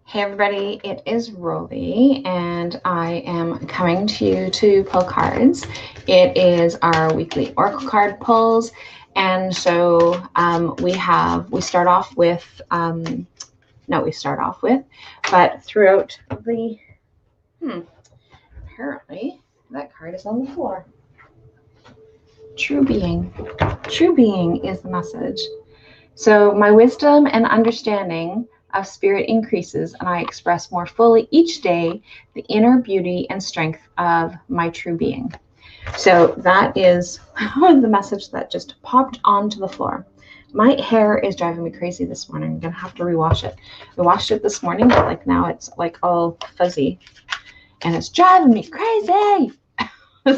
Hey everybody, it is Roly, and I am coming to you to pull cards. It is our weekly Oracle card pulls, and so we start off with but throughout the apparently that card is on the floor. True being is the message. So my wisdom and understanding of spirit increases, and I express more fully each day the inner beauty and strength of my true being. So that is the message that just popped onto the floor. My hair is driving me crazy this morning. I'm gonna have to rewash it. I washed it this morning, but like now it's like all fuzzy and it's driving me crazy.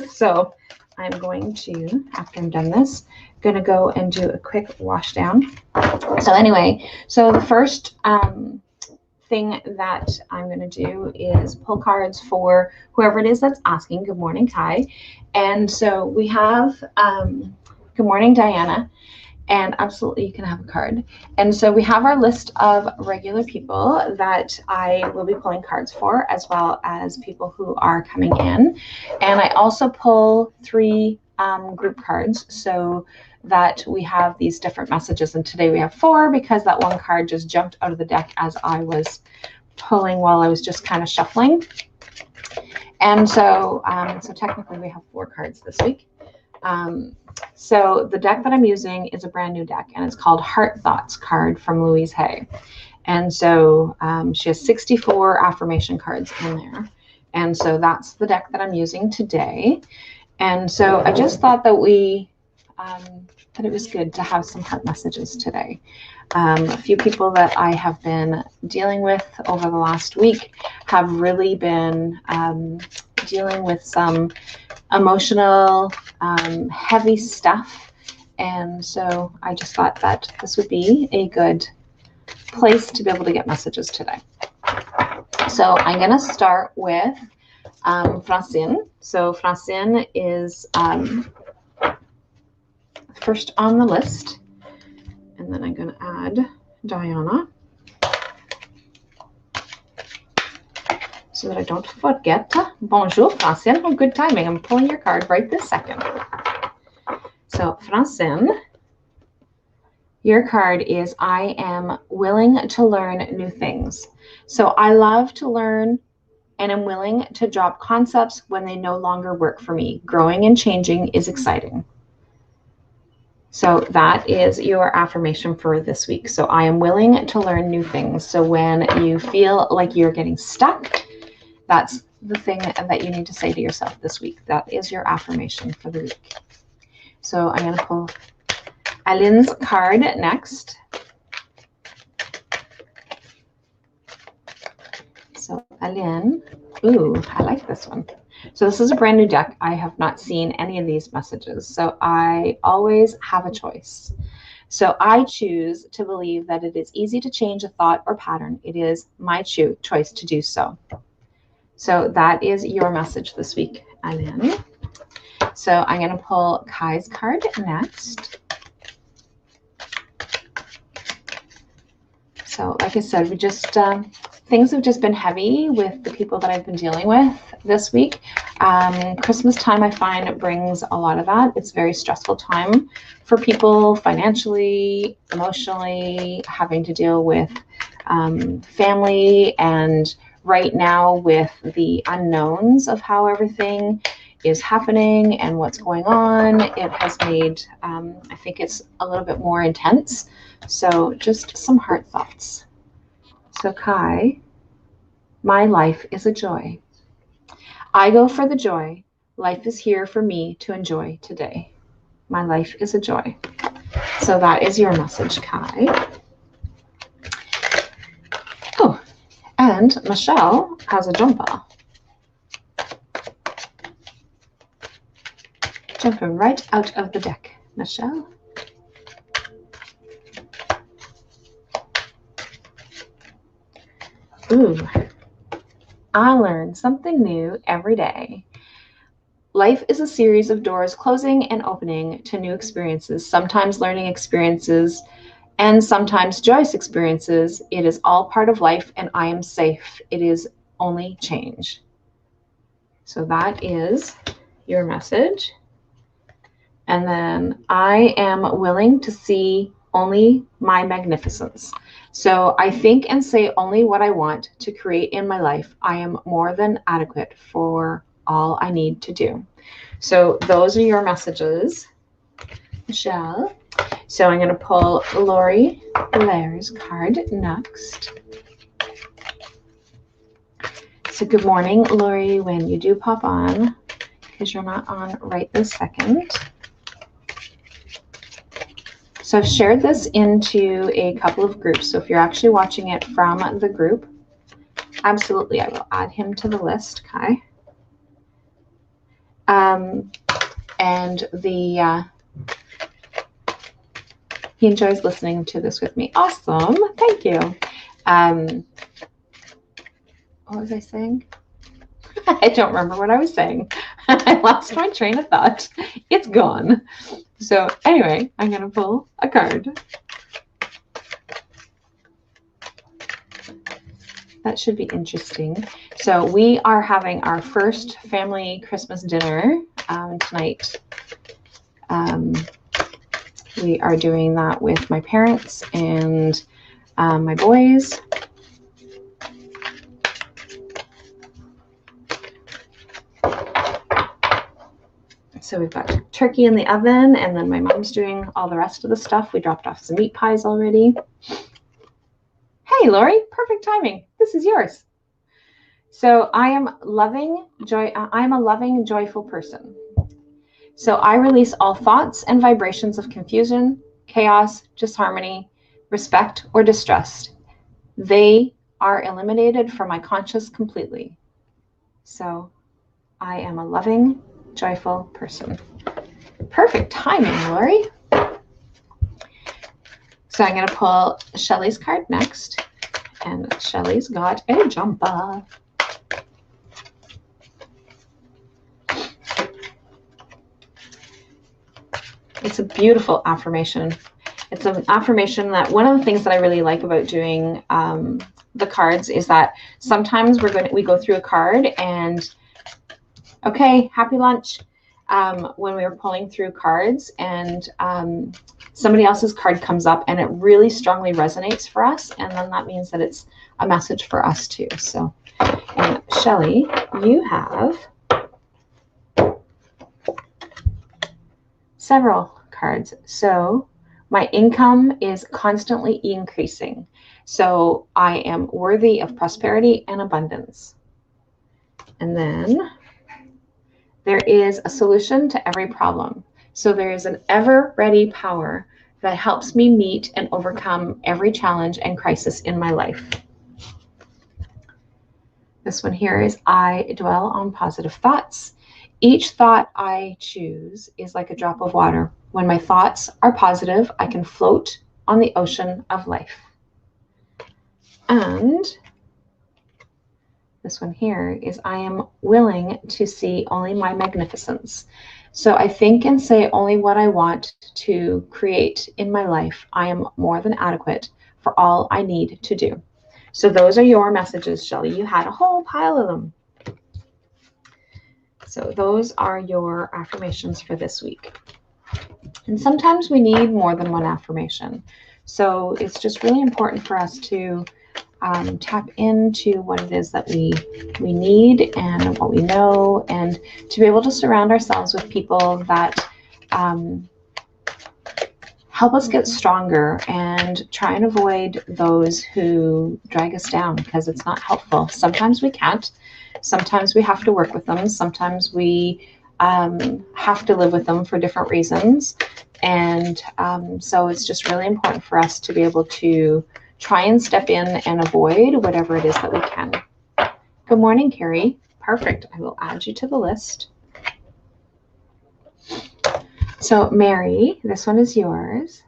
So I'm going to, after I'm done this, gonna go and do a quick wash down. So anyway, so the first thing that I'm going to do is pull cards for whoever it is that's asking. Good morning, Kai. And so we have, good morning, Diana. And absolutely, you can have a card. And so we have our list of regular people that I will be pulling cards for, as well as people who are coming in. And I also pull 3 group cards so that we have these different messages. And today we have 4 because that one card just jumped out of the deck as I was pulling while I was just kind of shuffling. And so, so technically we have 4 cards this week. So the deck that I'm using is a brand new deck, and it's called Heart Thoughts card from Louise Hay. And so she has 64 affirmation cards in there. And so that's the deck that I'm using today. And so I just thought that that it was good to have some heart messages today. A few people that I have been dealing with over the last week have really been dealing with some emotional, heavy stuff. And so I just thought that this would be a good place to be able to get messages today. So I'm going to start with Francine. So Francine is first on the list. And then I'm going to add Diana so that I don't forget. Bonjour, Francine. Oh, good timing. I'm pulling your card right this second. So, Francine, your card is I am willing to learn new things. So I love to learn and am willing to drop concepts when they no longer work for me. Growing and changing is exciting. So that is your affirmation for this week. So I am willing to learn new things. So when you feel like you're getting stuck, that's the thing that you need to say to yourself this week. That is your affirmation for the week. So I'm going to pull Aline's card next. So Aline, ooh, I like this one. So this is a brand new deck. I have not seen any of these messages. So I always have a choice. So I choose to believe that it is easy to change a thought or pattern. It is my choice to do so. So that is your message this week, Aline. So I'm going to pull Kai's card next. So like I said, we just things have just been heavy with the people that I've been dealing with this week. Christmas time, I find, it brings a lot of that. It's a very stressful time for people financially, emotionally, having to deal with family, and right now with the unknowns of how everything is happening and what's going on, it has made, I think it's a little bit more intense. So just some heart thoughts. So Kai, my life is a joy. I go for the joy. Life is here for me to enjoy today. My life is a joy. So that is your message, Kai. Oh, and Michelle has a jumper. Jumping right out of the deck. Michelle. Ooh, I learn something new every day. Life is a series of doors closing and opening to new experiences, sometimes learning experiences And sometimes Joyce experiences, it is all part of life and I am safe. It is only change. So that is your message. And then I am willing to see only my magnificence. So I think and say only what I want to create in my life. I am more than adequate for all I need to do. So those are your messages, Michelle. So I'm going to pull Lori Blair's card next. So good morning, Lori, when you do pop on, because you're not on right this second. So I've shared this into a couple of groups. So if you're actually watching it from the group, absolutely, I will add him to the list, Kai. And he enjoys listening to this with me. Awesome, thank you. What was I saying? I don't remember what I was saying. I lost my train of thought. It's gone. So anyway, I'm going to pull a card. That should be interesting. So we are having our first family Christmas dinner tonight. We are doing that with my parents and my boys. So we've got turkey in the oven, and then my mom's doing all the rest of the stuff. We dropped off some meat pies already. Hey, Lori, perfect timing. This is yours. So I am a loving, joyful person. So I release all thoughts and vibrations of confusion, chaos, disharmony, respect, or distrust. They are eliminated from my conscious completely. So I am a loving, joyful person. Perfect timing, Lori. So I'm going to pull Shelly's card next. And Shelly's got a jumper. It's a beautiful affirmation. It's an affirmation that one of the things that I really like about doing the cards is that sometimes we go through a card and okay, happy lunch. When we were pulling through cards and somebody else's card comes up and it really strongly resonates for us. And then that means that it's a message for us too. So, and Shelly, you have several cards. So my income is constantly increasing. So I am worthy of prosperity and abundance. And then there is a solution to every problem. So there is an ever-ready power that helps me meet and overcome every challenge and crisis in my life. This one here is I dwell on positive thoughts. Each thought I choose is like a drop of water. When my thoughts are positive, I can float on the ocean of life. And this one here is I am willing to see only my magnificence. So I think and say only what I want to create in my life. I am more than adequate for all I need to do. So those are your messages, Shelly. You had a whole pile of them. So those are your affirmations for this week. And sometimes we need more than one affirmation. So it's just really important for us to tap into what it is that we need and what we know, and to be able to surround ourselves with people that help us get stronger and try and avoid those who drag us down, because it's not helpful. Sometimes we can't. Sometimes we have to work with them. Sometimes we have to live with them for different reasons. And so it's just really important for us to be able to try and step in and avoid whatever it is that we can. Good morning, Carrie. Perfect. I will add you to the list. So Mary, this one is yours.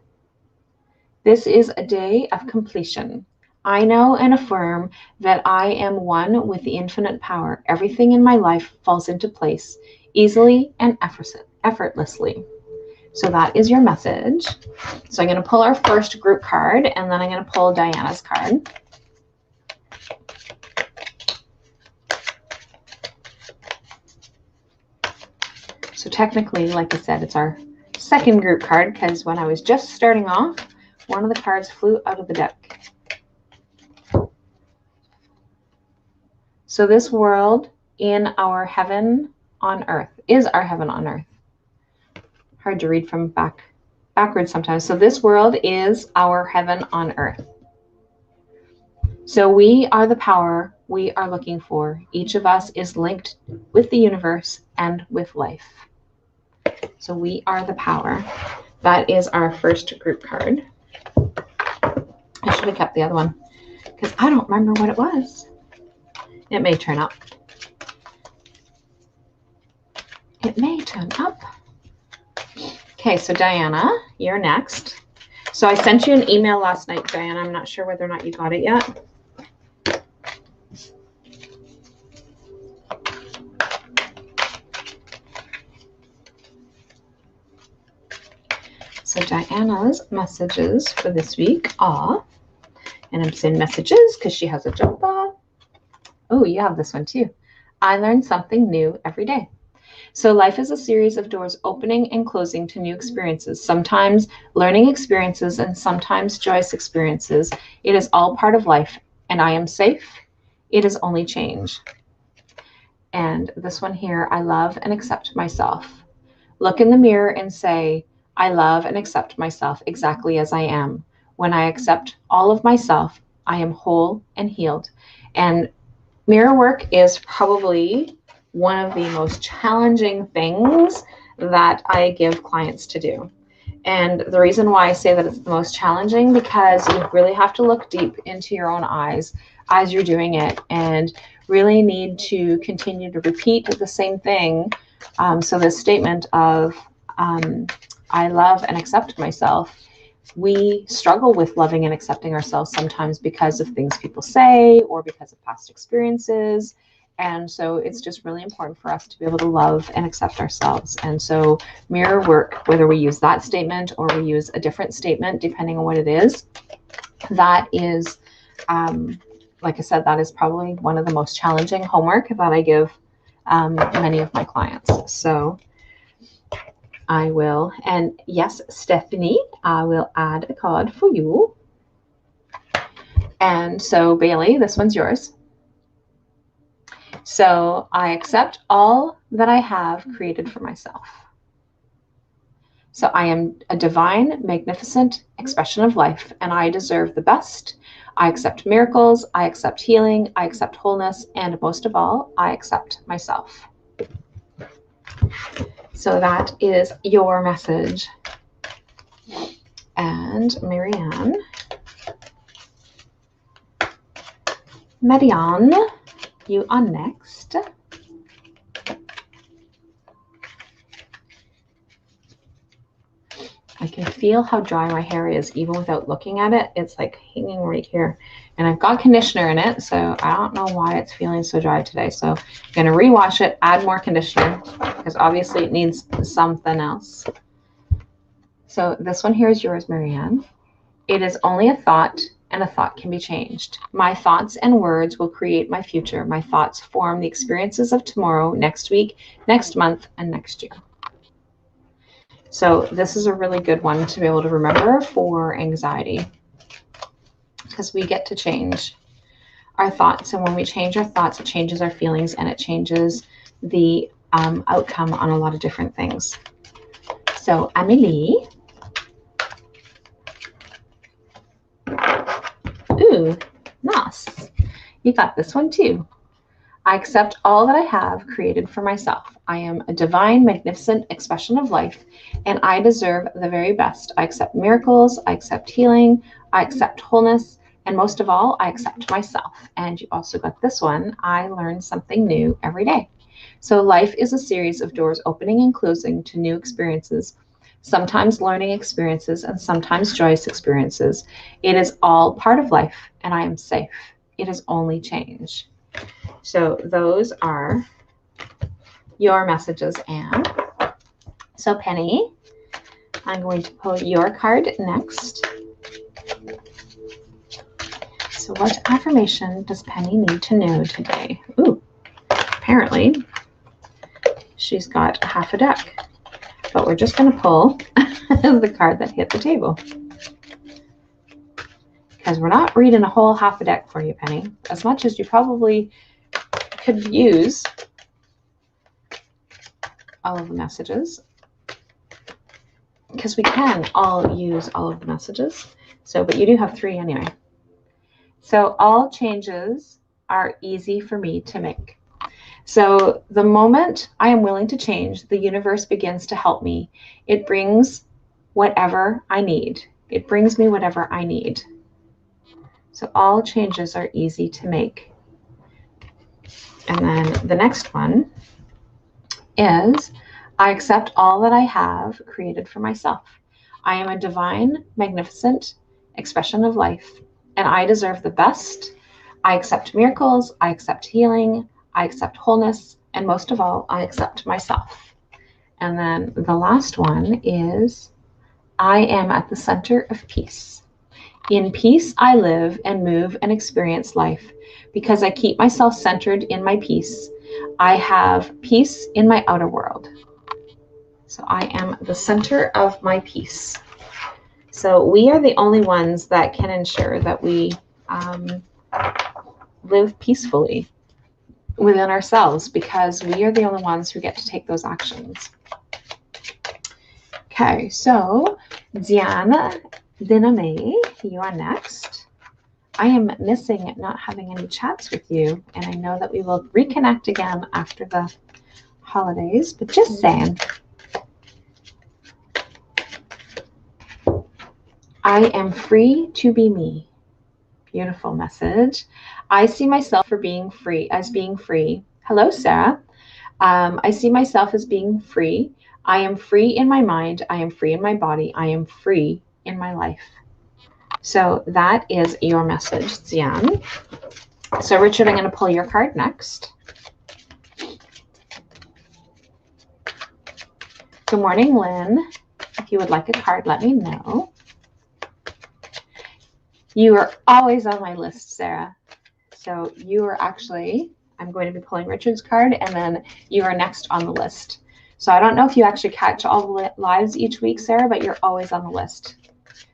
This is a day of completion. I know and affirm that I am one with the infinite power. Everything in my life falls into place easily and effortlessly. So that is your message. So I'm going to pull our first group card, and then I'm going to pull Diana's card. So technically, like I said, it's our second group card, because when I was just starting off, one of the cards flew out of the deck. So this world in our heaven on earth is our heaven on earth. Hard to read from backwards sometimes. So this world is our heaven on earth. So we are the power we are looking for. Each of us is linked with the universe and with life. So we are the power. That is our first group card. I should have kept the other one because I don't remember what it was. It may turn up. It may turn up. Okay, so Diana, you're next. So I sent you an email last night, Diana. I'm not sure whether or not you got it yet. So Diana's messages for this week are, and I'm saying messages because she has a jumper. Oh, you have this one too. I learn something new every day. So life is a series of doors opening and closing to new experiences, sometimes learning experiences and sometimes joyous experiences. It is all part of life, and I am safe. It is only change. And this one here, I love and accept myself. Look in the mirror and say, I love and accept myself exactly as I am. When I accept all of myself, I am whole and healed. And mirror work is probably one of the most challenging things that I give clients to do. And the reason why I say that it's the most challenging, because you really have to look deep into your own eyes as you're doing it, and really need to continue to repeat the same thing. So this statement of I love and accept myself, we struggle with loving and accepting ourselves sometimes because of things people say or because of past experiences. And so it's just really important for us to be able to love and accept ourselves. And so mirror work, whether we use that statement or we use a different statement, depending on what it is, that is, like I said, that is probably one of the most challenging homework that I give many of my clients. So I will, and yes, Stephanie, I will add a card for you. And so Bailey, this one's yours. So I accept all that I have created for myself. So I am a divine, magnificent expression of life, and I deserve the best. I accept miracles, I accept healing, I accept wholeness, and most of all, I accept myself. So that is your message. And Marianne, you are next. I can feel how dry my hair is even without looking at it. It's like hanging right here. And I've got conditioner in it, so I don't know why it's feeling so dry today. So I'm going to rewash it, add more conditioner, because obviously it needs something else. So this one here is yours, Marianne. It is only a thought, and a thought can be changed. My thoughts and words will create my future. My thoughts form the experiences of tomorrow, next week, next month, and next year. So this is a really good one to be able to remember for anxiety, because we get to change our thoughts. And when we change our thoughts, it changes our feelings, and it changes the outcome on a lot of different things. So Amelie. Ooh, nice. You got this one too. I accept all that I have created for myself. I am a divine, magnificent expression of life, and I deserve the very best. I accept miracles, I accept healing, I accept wholeness, and most of all, I accept myself. And you also got this one. I learn something new every day. So life is a series of doors opening and closing to new experiences, sometimes learning experiences and sometimes joyous experiences. It is all part of life, and I am safe. It is only change. So those are your messages, Anne. So Penny, I'm going to pull your card next. So what affirmation does Penny need to know today? Ooh, apparently she's got half a deck, but we're just going to pull the card that hit the table. Because we're not reading a whole half a deck for you, Penny, as much as you probably could use all of the messages, because we can all use all of the messages. So, but you do have 3 anyway. So all changes are easy for me to make. So the moment I am willing to change, the universe begins to help me. It brings whatever I need. It brings me whatever I need. So all changes are easy to make. And then the next one is, I accept all that I have created for myself. I am a divine, magnificent expression of life, and I deserve the best. I accept miracles, I accept healing, I accept wholeness, and most of all, I accept myself. And then the last one is, I am at the center of peace. In peace, I live and move and experience life. Because I keep myself centered in my peace, I have peace in my outer world. So I am the center of my peace. So we are the only ones that can ensure that we live peacefully within ourselves, because we are the only ones who get to take those actions. Okay, so Diana Diname, you are next. I am missing not having any chats with you, and I know that we will reconnect again after the holidays, but just saying. I am free to be me. Beautiful message. I see myself as being free. Hello, Sarah. I see myself as being free. I am free in my mind. I am free in my body. I am free in my life. So that is your message, Zian. So Richard, I'm going to pull your card next. Good morning, Lynn. If you would like a card, let me know. You are always on my list, Sarah. So you are actually, I'm going to be pulling Richard's card, and then you are next on the list. So I don't know if you actually catch all the lives each week, Sarah, but you're always on the list.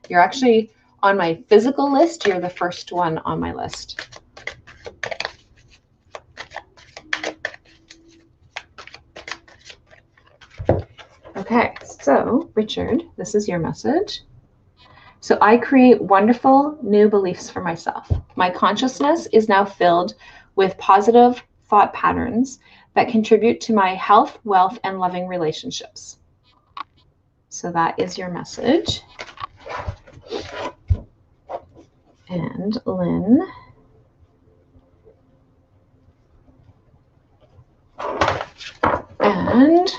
You're actually on my physical list. You're the first one on my list. Okay, so Richard, this is your message. So I create wonderful new beliefs for myself. My consciousness is now filled with positive thought patterns that contribute to my health, wealth, and loving relationships. So that is your message. And Lynn. And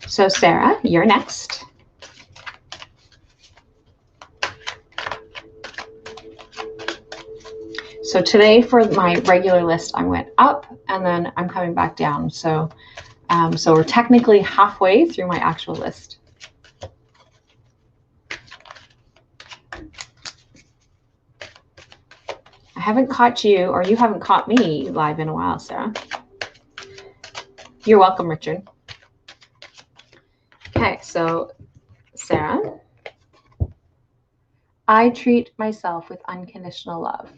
so Sarah, you're next. So today for my regular list, I went up and then I'm coming back down. So, so we're technically halfway through my actual list. I haven't caught you, or you haven't caught me live in a while, Sarah. You're welcome, Richard. Okay, so Sarah, I treat myself with unconditional love.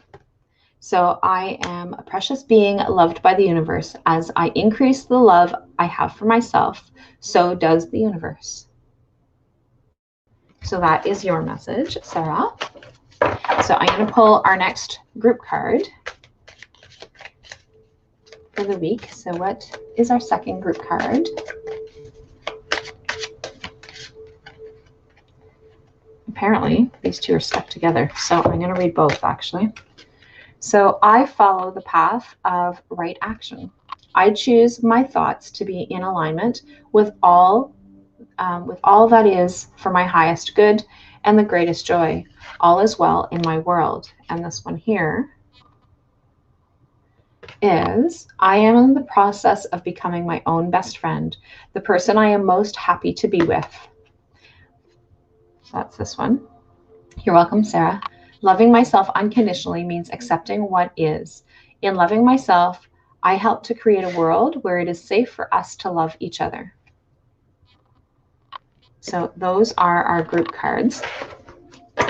So I am a precious being loved by the universe. As I increase the love I have for myself, so does the universe. So that is your message, Sarah. So I'm going to pull our next group card for the week. So what is our second group card? Apparently, these two are stuck together. So I'm going to read both, actually. So I follow the path of right action. I choose my thoughts to be in alignment with all that is for my highest good and the greatest joy. All is well in my world. And this one here is, I am in the process of becoming my own best friend, the person I am most happy to be with. So that's this one. You're welcome, Sarah. Loving myself unconditionally means accepting what is. In loving myself, I help to create a world where it is safe for us to love each other. So those are our group cards.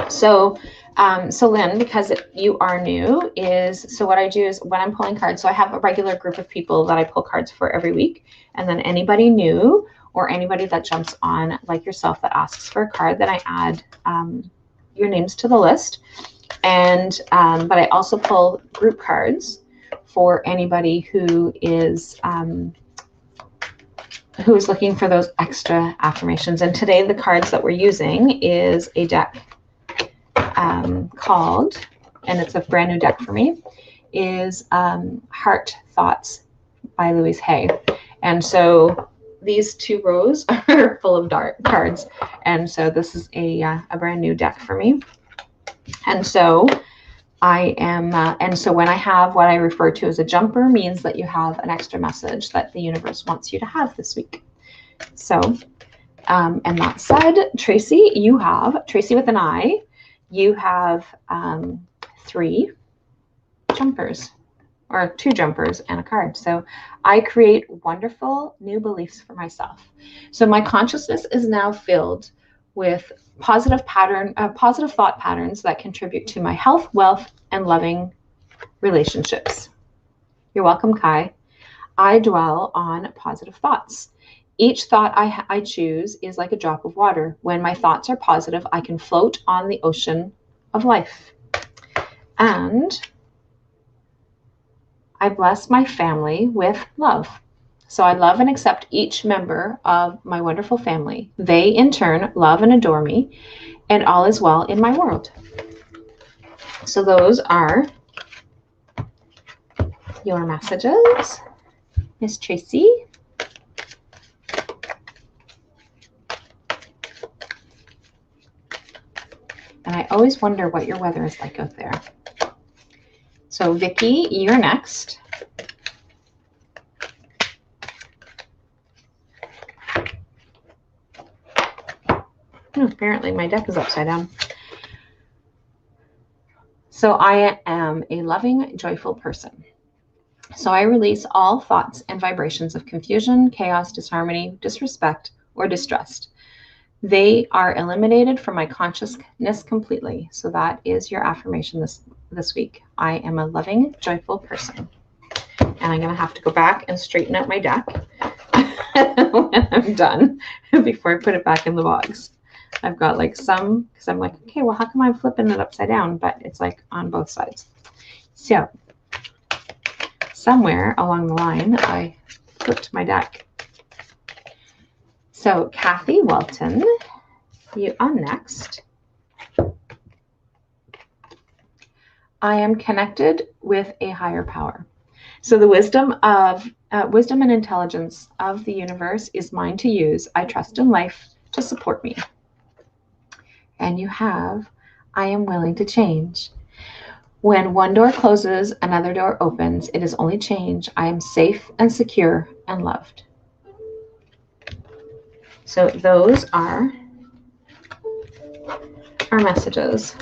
So Lynn, because you are new, so what I do is when I'm pulling cards, so I have a regular group of people that I pull cards for every week. And then anybody new or anybody that jumps on, like yourself, that asks for a card, then I add your names to the list. And but I also pull group cards for anybody who is looking for those extra affirmations. And today the cards that we're using is a deck called, and it's a brand new deck for me, is Heart Thoughts by Louise Hay. And so these 2 rows are full of cards. And so this is a brand new deck for me. And so I am, and so when I have what I refer to as a jumper, means that you have an extra message that the universe wants you to have this week. So, and that said, Tracy, you have, Tracy with an I, you have 3 jumpers, or 2 jumpers and a card. So I create wonderful new beliefs for myself. So my consciousness is now filled with positive thought patterns that contribute to my health, wealth, and loving relationships. You're welcome, Kai. I dwell on positive thoughts. Each thought I choose is like a drop of water. When my thoughts are positive, I can float on the ocean of life. And I bless my family with love. So I love and accept each member of my wonderful family. They, in turn, love and adore me, and all is well in my world. So those are your messages, Miss Tracy. And I always wonder what your weather is like out there. So Vicki, you're next. Apparently my deck is upside down. So I am a loving, joyful person. So I release all thoughts and vibrations of confusion, chaos, disharmony, disrespect, or distrust. They are eliminated from my consciousness completely. So that is your affirmation this week. I am a loving, joyful person. And I'm going to have to go back and straighten out my deck when I'm done before I put it back in the box. I've got like some, because I'm like, okay, well, how come I'm flipping it upside down? But it's like on both sides. So somewhere along the line, I flipped my deck. So Kathy Walton, you are next. I am connected with a higher power. So the wisdom and intelligence of the universe is mine to use. I trust in life to support me. And you have, I am willing to change. When one door closes, another door opens. It is only change. I am safe and secure and loved. So those are our messages.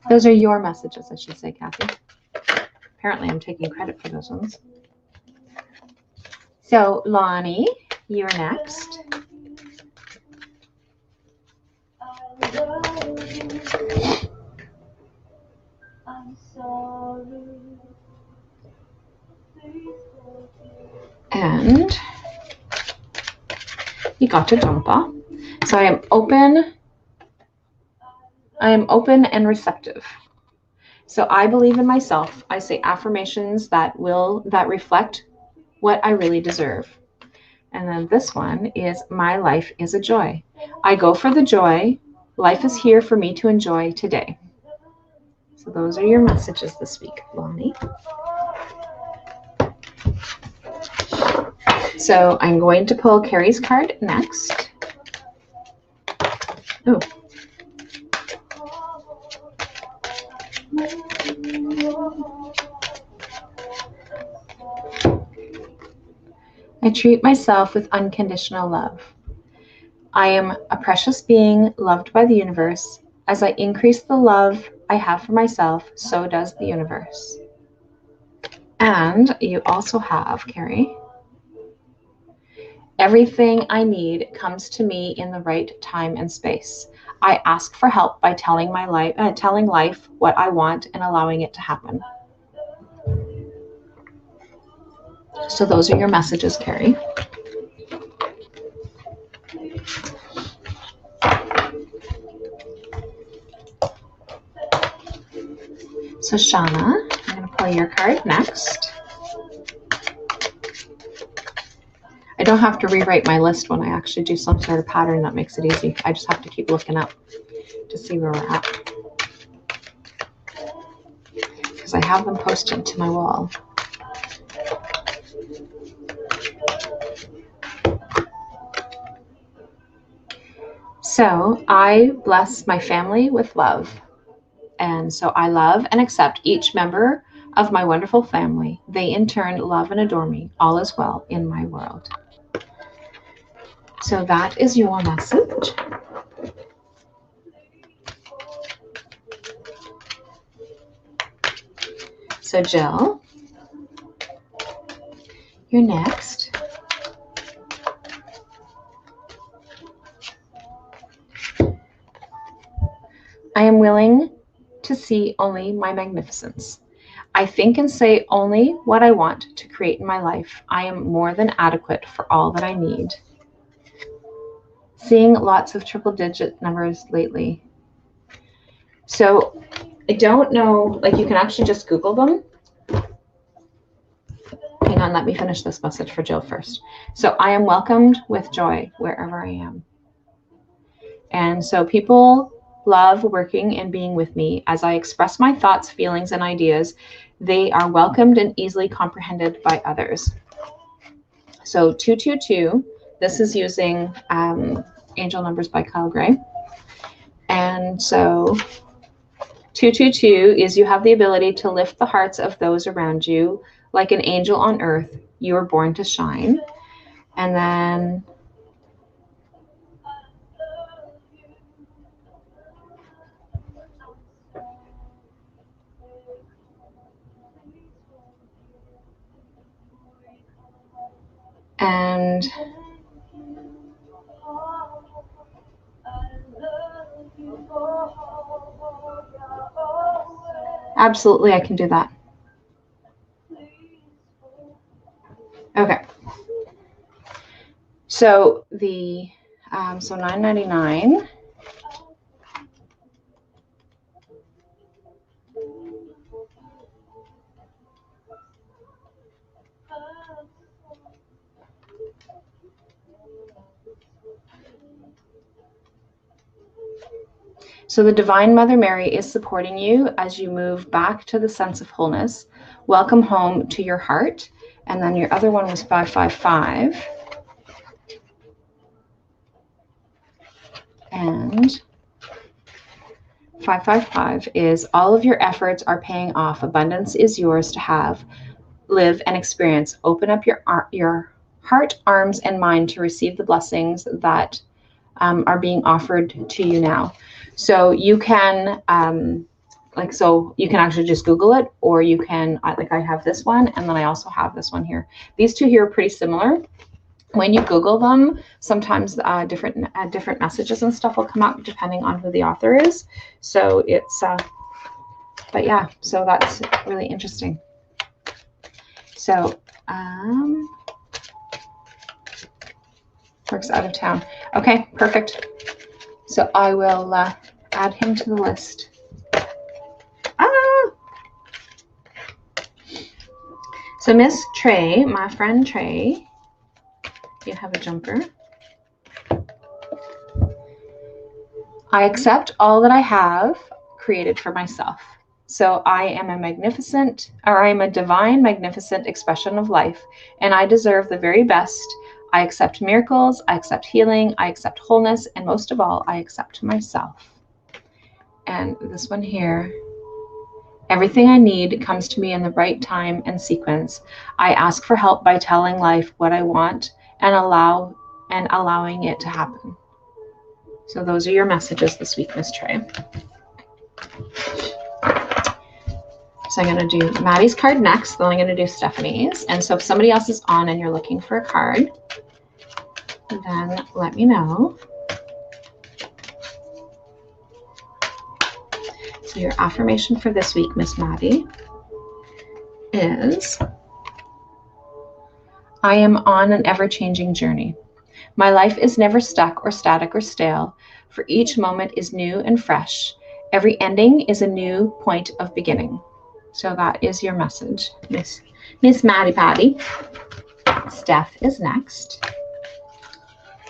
Those are your messages, I should say, Kathy. Apparently I'm taking credit for those ones. So Lonnie, you're next. I'm sorry. And you got your jumper. So I am open and receptive. So I believe in myself. I say affirmations that reflect what I really deserve. And then this one is, my life is a joy. I go for the joy. Life is here for me to enjoy today. So those are your messages this week, Lonnie. So I'm going to pull Carrie's card next. Oh. I treat myself with unconditional love. I am a precious being loved by the universe. As I increase the love I have for myself, so does the universe. And you also have, Carrie, everything I need comes to me in the right time and space. I ask for help by telling life what I want and allowing it to happen. So those are your messages, Carrie. So Shauna, I'm going to pull your card next. I don't have to rewrite my list when I actually do some sort of pattern. That makes it easy. I just have to keep looking up to see where we're at, because I have them posted to my wall. So I bless my family with love. And so I love and accept each member of my wonderful family. They in turn love and adore me. All is well in my world. So that is your message. So Jill, you're next. I am willing to see only my magnificence. I think and say only what I want to create in my life. I am more than adequate for all that I need. Seeing lots of triple-digit numbers lately. So I don't know, like you can actually just Google them. Hang on, let me finish this message for Jill first. So I am welcomed with joy wherever I am. And so people love working and being with me as I express my thoughts, feelings, and ideas. They are welcomed and easily comprehended by others. So 222, this is using Angel Numbers by Kyle Gray. And so 222 is you have the ability to lift the hearts of those around you like an angel on earth. You were born to shine. And then absolutely, I can do that. Okay. So the so $9.99. So the Divine Mother Mary is supporting you as you move back to the sense of wholeness. Welcome home to your heart. And then your other one was 555. And 555 is all of your efforts are paying off. Abundance is yours to have, live, and experience. Open up your heart, arms, and mind to receive the blessings that are being offered to you now. So you can, you can actually just Google it, or you can, I have this one, and then I also have this one here. These two here are pretty similar. When you Google them, sometimes different messages and stuff will come up depending on who the author is. So it's, but yeah, so that's really interesting. So, Work's out of town. Okay, perfect. So I will add him to the list. So Miss Trey, my friend Trey, you have a jumper. I accept all that I have created for myself. So I am a divine, magnificent expression of life, and I deserve the very best. I accept miracles, I accept healing, I accept wholeness, and most of all, I accept myself. And this one here, everything I need comes to me in the right time and sequence. I ask for help by telling life what I want and allowing it to happen. So those are your messages this week, Miss Trey. So I'm going to do Maddie's card next, then I'm going to do Stephanie's. And so if somebody else is on and you're looking for a card, then let me know. So your affirmation for this week, Miss Maddie, is, I am on an ever-changing journey. My life is never stuck or static or stale, for each moment is new and fresh. Every ending is a new point of beginning. So that is your message, Miss Maddie Patty. Steph is next.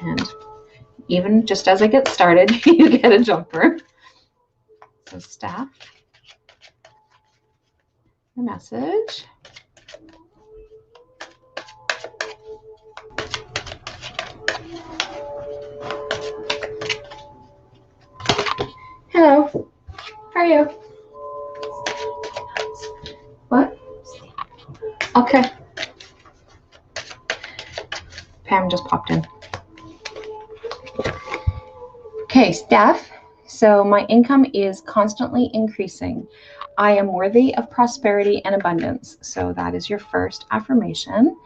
And even just as I get started, you get a jumper. So Steph, the message. Hello, how are you? What? Okay. Pam just popped in. Okay, Steph. So my income is constantly increasing. I am worthy of prosperity and abundance. So that is your first affirmation.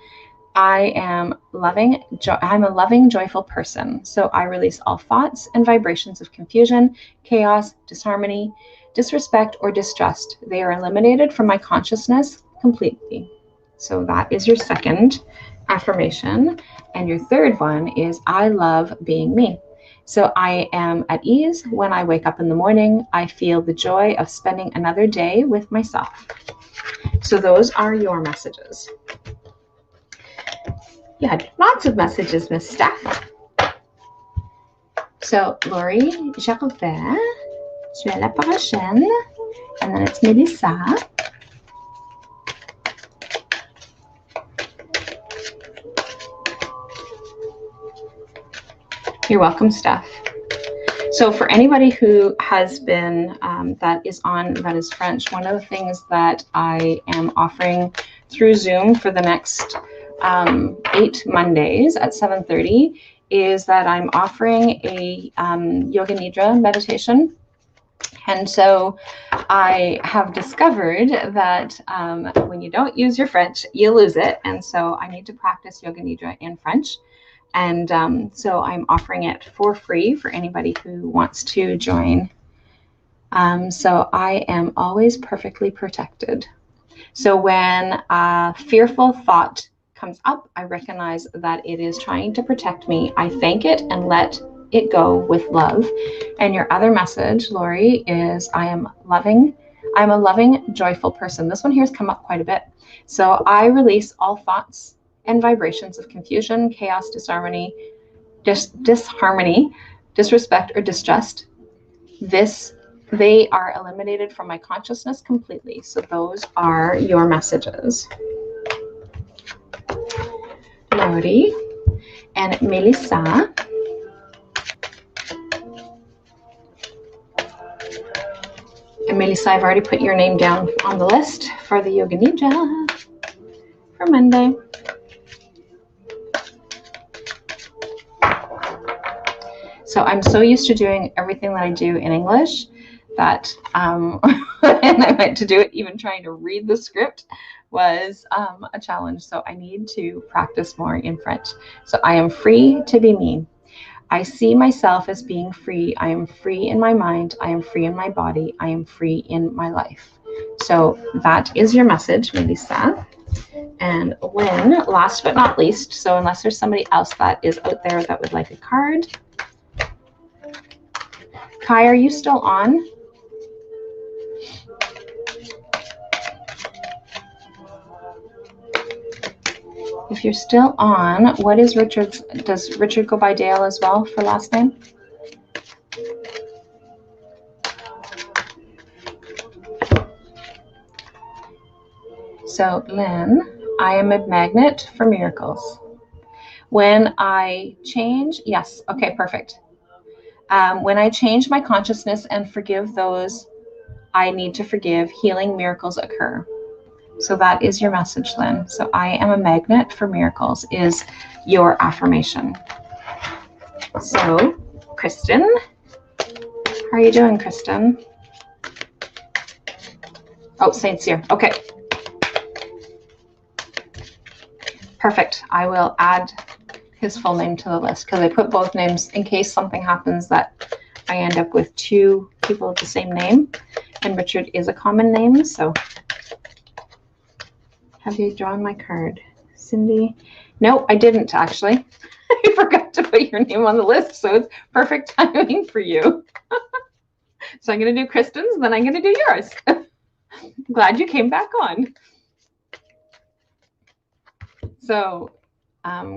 I'm a loving, joyful person. So I release all thoughts and vibrations of confusion, chaos, disharmony, disrespect, or distrust. They are eliminated from my consciousness completely. So that is your second affirmation. And your third one is, I love being me. So I am at ease when I wake up in the morning. I feel the joy of spending another day with myself. So those are your messages. You had lots of messages, Miss Steph. So Lori Gervais, tu es la prochaine. And then it's Melissa. You're welcome, Steph. So for anybody who has been, that is French, one of the things that I am offering through Zoom for the next 8 Mondays at 7:30 is that I'm offering a Yoga Nidra meditation. And so I have discovered that when you don't use your French, you lose it. And so I need to practice Yoga Nidra in French. And so I'm offering it for free for anybody who wants to join. So I am always perfectly protected. So when a fearful thought comes up, I recognize that it is trying to protect me. I thank it and let it go with love. And your other message, Lori, is I'm a loving, joyful person. This one here has come up quite a bit. So I release all thoughts and vibrations of confusion, chaos, disharmony, disrespect, or distrust. They are eliminated from my consciousness completely. So those are your messages. Lori and Melissa. And Melissa, I've already put your name down on the list for the Yoga Nidra for Monday. So I'm so used to doing everything that I do in English that, and I went to do it, even trying to read the script was a challenge. So I need to practice more in French. So I am free to be me. I see myself as being free. I am free in my mind. I am free in my body. I am free in my life. So that is your message, Melissa. And Lynn, last but not least, so unless there's somebody else that is out there that would like a card. Kai, are you still on? If you're still on, what is Richard's? Does Richard go by Dale as well for last name? So Lynn, I am a magnet for miracles. When I change, yes, okay, perfect. When I change my consciousness and forgive those I need to forgive, healing miracles occur. So that is your message, Lynn. So I am a magnet for miracles is your affirmation. So Kristen. How are you doing, Kristen? Oh, Saint's here. Okay. Perfect. I will add his full name to the list because I put both names in case something happens that I end up with two people with the same name. And Richard is a common name, so. Have you drawn my card? Cindy? No, I didn't actually. I forgot to put your name on the list, so it's perfect timing for you. So I'm going to do Kristen's, and then I'm going to do yours. Glad you came back on. So,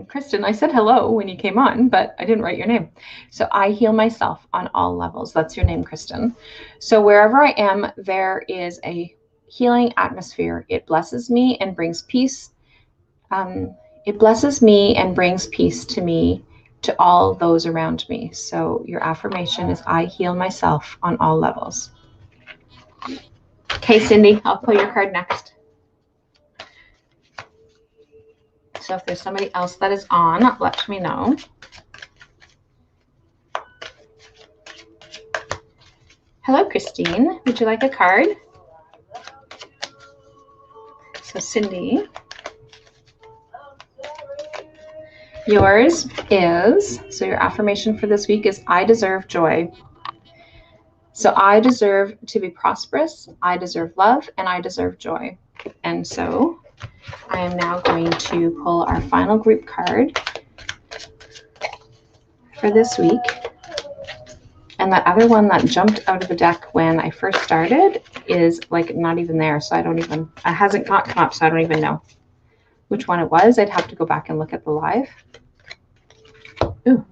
Kristen, I said hello when you came on, but I didn't write your name. So I heal myself on all levels. That's your name, Kristen. So wherever I am, there is a healing atmosphere. It blesses me and brings peace. It blesses me and brings peace to me, to all those around me. So your affirmation is, I heal myself on all levels. Okay, Cindy, I'll pull your card next. So if there's somebody else that is on, let me know. Hello, Christine. Would you like a card? So Cindy, yours is, so your affirmation for this week is, I deserve joy. So I deserve to be prosperous, I deserve love, and I deserve joy. And so I am now going to pull our final group card for this week. And that other one that jumped out of the deck when I first started is like not even there. So I don't even, it hasn't come up, so I don't even know which one it was. I'd have to go back and look at the live. Ooh.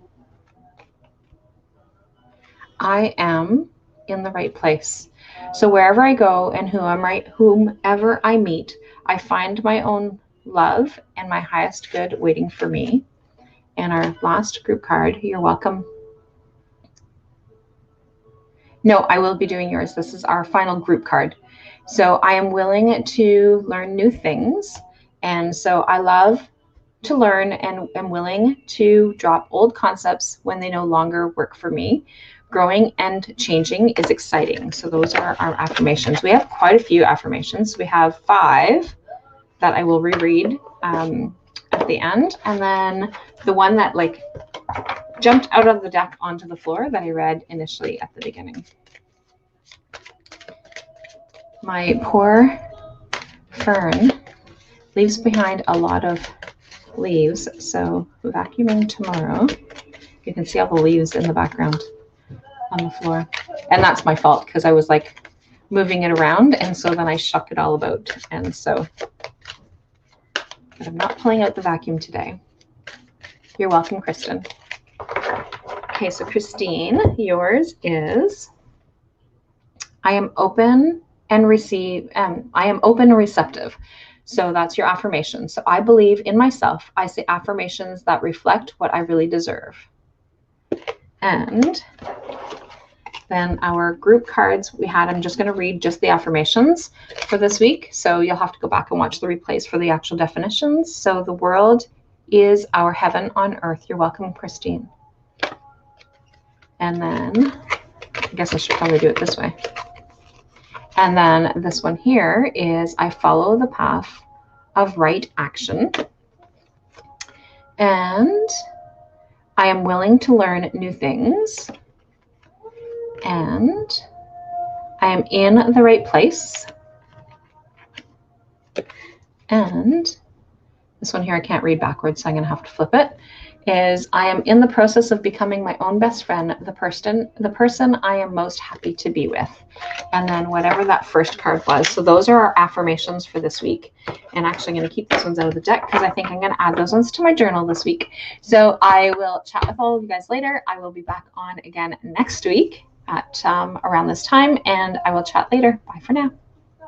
I am in the right place. So wherever I go and whomever I meet, I find my own love and my highest good waiting for me. And our last group card, you're welcome. No, I will be doing yours. This is our final group card. So I am willing to learn new things. And so I love to learn and am willing to drop old concepts when they no longer work for me. Growing and changing is exciting. So those are our affirmations. We have quite a few affirmations. We have 5 that I will reread at the end. And then the one that like jumped out of the deck onto the floor that I read initially at the beginning. My poor fern leaves behind a lot of leaves. So vacuuming tomorrow. You can see all the leaves in the background on the floor. And that's my fault because I was like moving it around. And so then I shuck it all about. And so, but I'm not pulling out the vacuum today. You're welcome, Kristen. Okay, so Christine, yours is, I am open and I am open and receptive. So that's your affirmation. So I believe in myself. I say affirmations that reflect what I really deserve. And then our group cards we had, I'm just going to read just the affirmations for this week. So you'll have to go back and watch the replays for the actual definitions. So the world is our heaven on earth. You're welcome, Christine. And then I guess I should probably do it this way. And then this one here is, I follow the path of right action. And I am willing to learn new things. And I am in the right place. And this one here I can't read backwards, so I'm going to have to flip it. Is, I am in the process of becoming my own best friend, the person I am most happy to be with. And then whatever that first card was. So those are our affirmations for this week. And actually I'm going to keep these ones out of the deck because I think I'm going to add those ones to my journal this week. So I will chat with all of you guys later. I will be back on again next week at around this time, and I will chat later. Bye for now.